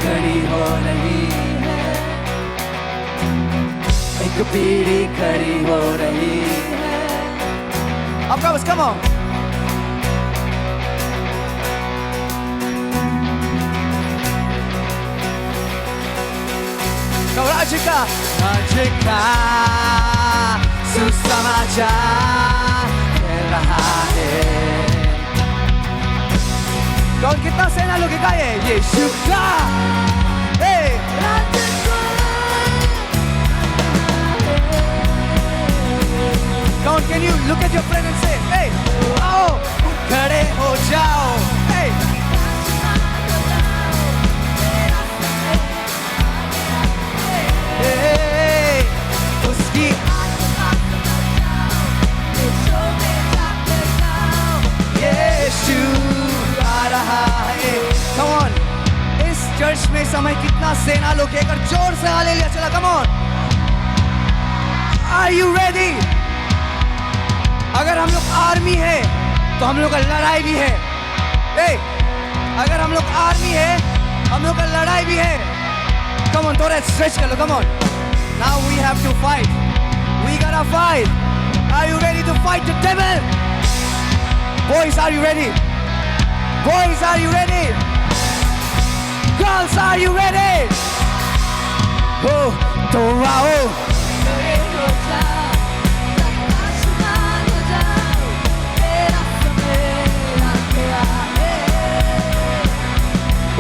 खड़ी हो रही है, एक पीढ़ी खड़ी हो रही है। आपका बस कम आओ। आज का सुसमाचार फैल रहा है। कौन कितना सेना लोग का है यीशु का। Come on, can you look at your friend and say, hey, आओ, खड़े हो जाओ, hey. Hey, उसकी यीशु आ रहा है। Come on, इस चर्च में समय कितना सेना लोग है, अगर जोर से हालेलुया चला। Come on, are you ready? अगर हम लोग आर्मी है तो हम लोग का लड़ाई भी है। hey, अगर हम लोग आर्मी है हम लोग का लड़ाई भी है। Come on, थोड़ा stretch कर लो। Come on, now we have to fight. We gotta fight. Are you ready to fight the devil? Boys, are you ready? Boys, are you ready? Girls, are you ready? Oh, तो आओ।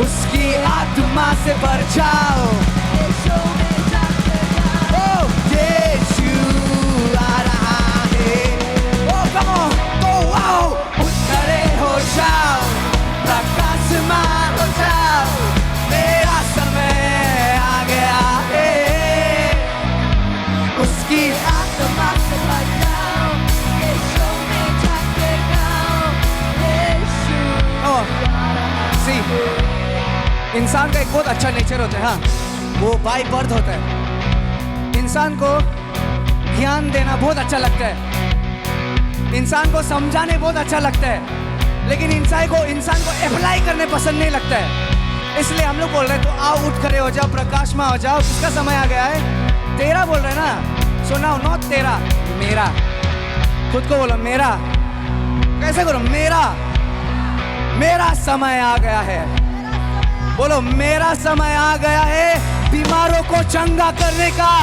उसकी आत्मा से भर जाओ। Oh, यीशु आ रहा है। Oh, come on, तो आओ, खड़े हो जाओ, प्रकाशमान हो जाओ, मेरा समय आ गया है। उसकी आत्मा से भर जाओ, यीशु में जाके गाओ, यीशु। Oh, see. इंसान का एक बहुत अच्छा नेचर होता है, हाँ, वो बाय बर्थ होता है। इंसान को ज्ञान देना बहुत अच्छा लगता है, इंसान को समझाने बहुत अच्छा लगता है, लेकिन इंसान को अप्लाई करने पसंद नहीं लगता है। इसलिए हम लोग बोल रहे हैं तो आओ, उठ खड़े हो जाओ, प्रकाश में हो जाओ। किसका समय आ गया है? तेरा बोल रहे हैं ना। सो नाउ नॉट तेरा, मेरा। खुद को बोलो मेरा। कैसे करो? मेरा समय आ गया है। बोलो मेरा समय आ गया है बीमारों को चंगा करने का।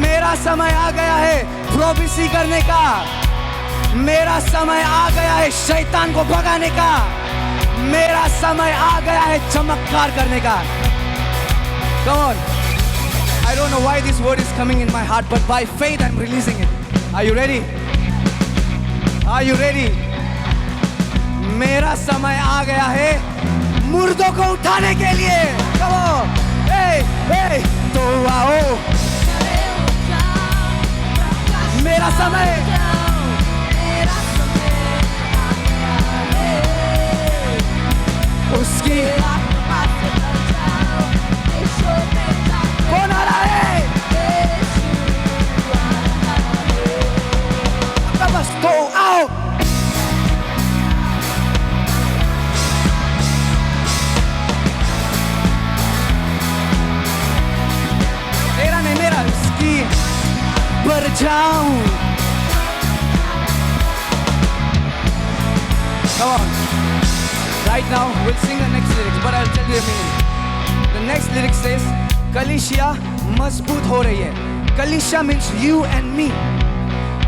मेरा समय आ गया है प्रोफेसी करने का। मेरा समय आ गया है शैतान को भगाने का। मेरा समय आ गया है चमत्कार करने का। Come on. I don't know why this word is coming in my heart, but by faith I'm releasing it. Are you ready? Are you ready? मेरा समय आ गया है मुर्दों को उठाने के लिए। Come on. Hey, hey, तो आओ। मेरा समय। उसकी कौन आ रहा है? बस तो आओ। तेरा नहीं मेरा, उसकी पर जाऊं। Come on. Right now we'll sing the next lyrics, but I'll tell you a meaning. The next lyric says, कलीसिया मजबूत हो रही है। कलीसिया means you and me.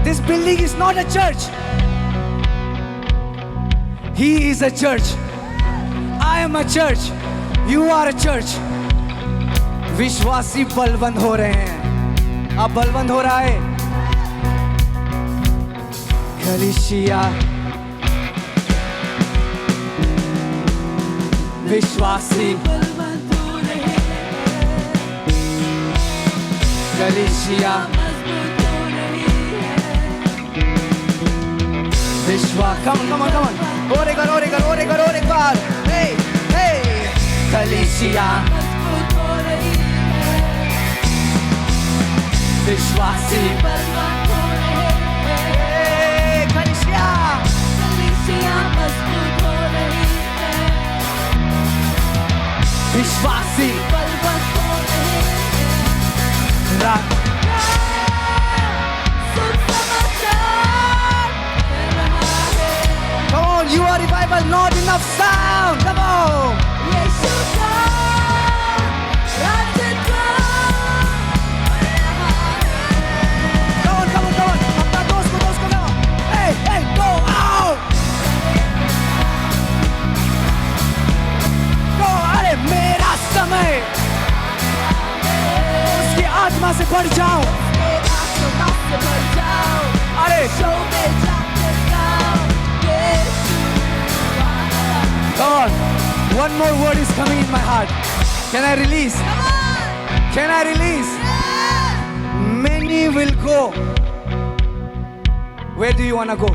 This building is not a church. He is a church. I am a church. You are a church. विश्वासी बलवंत हो रहे हैं। अब बलवंत हो रहा है कलीसिया। विश्वासी कलीसिया विश्वास। Come on. और एक बार। Hey, कलीसिया विश्वासी कलीसिया मजबूत हो रही है। विश्वासी रा- Come on, you are revival, not enough sound. Come on. Come on, come on, come on. अपना दोस्त को कहो. Hey, hey, go out. Go, अरे मेरा समय. उसकी आत्मा से बढ़ जाओ. अरे come on. One more word is coming in my heart. Can I release? Can I release? Many will go. Where do you want to go?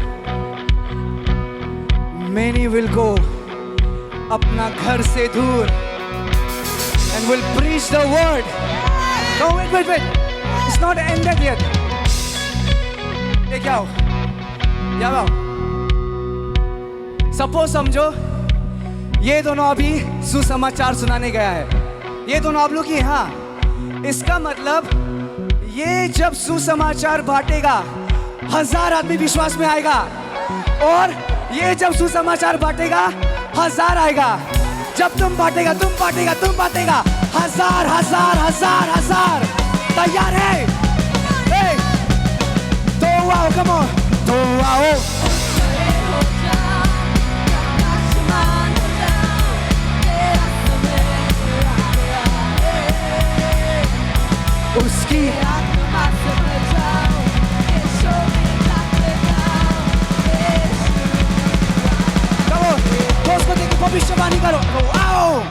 Many will go. अपना घर से दूर. And will preach the word. No, wait. It's not ended yet. ये क्या हो? क्या हो? Suppose समझो ये दोनों अभी सुसमाचार सुनाने गया है. ये दोनों आप लोग ही. हाँ, इसका मतलब ये जब सुसमाचार बांटेगा 1000 आदमी विश्वास में आएगा. और ये जब सुसमाचार बांटेगा 1000 आएगा. जब तुम बांटेगा 1000. तैयार है? तो आओ, कम ऑन, तो आओ. उसकी करो, दोस्त को देखो, भविष्यवाणी करो. आओ.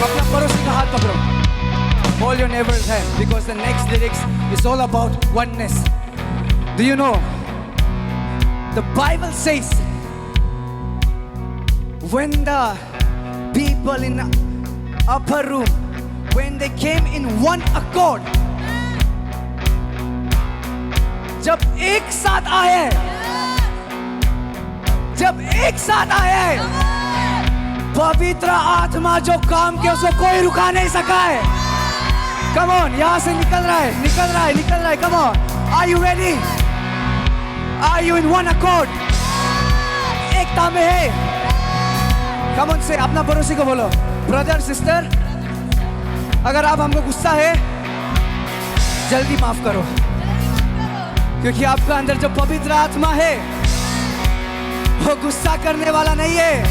अपना पड़ोसी का हाथ पकड़ो. Hold your neighbor's hand because the next lyrics is all about oneness. Do you know? The Bible says when the people in the upper room, when they came in one accord, जब एक साथ आए, पवित्र आत्मा जो काम किया उसको कोई रुका नहीं सका है. Come on, यहाँ से निकल रहा है. Come on, are you ready? Are you in one accord? एकता में है. Come on, से अपना पड़ोसी को बोलो, ब्रदर सिस्टर, अगर आप हमको गुस्सा है जल्दी माफ करो, क्योंकि आपका अंदर जो पवित्र आत्मा है वो गुस्सा करने वाला नहीं है,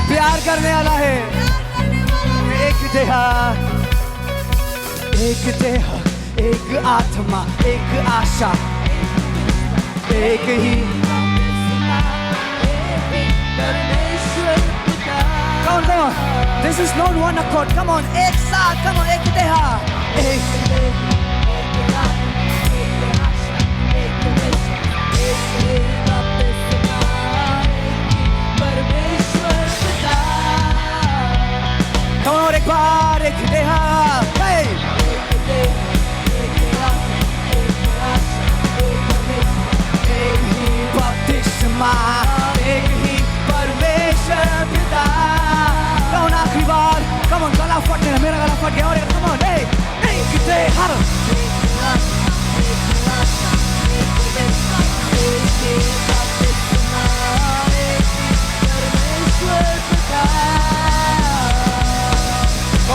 प्यार करने वाला है. एक देह, एक आत्मा, एक आशा, एक ही. Come on. This is not one accord. Come on, एक साथ. Come on, एक देह. और एक बार एक देह. एक ही बपतिस्मा, एक ही परमेश्वर पिता. कौन आखिरी बार? कम ऑन, गला फट गया, मेरा गला फट गया. और कम ऑन, एक देह.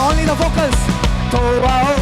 Only the vocals. तो आओ.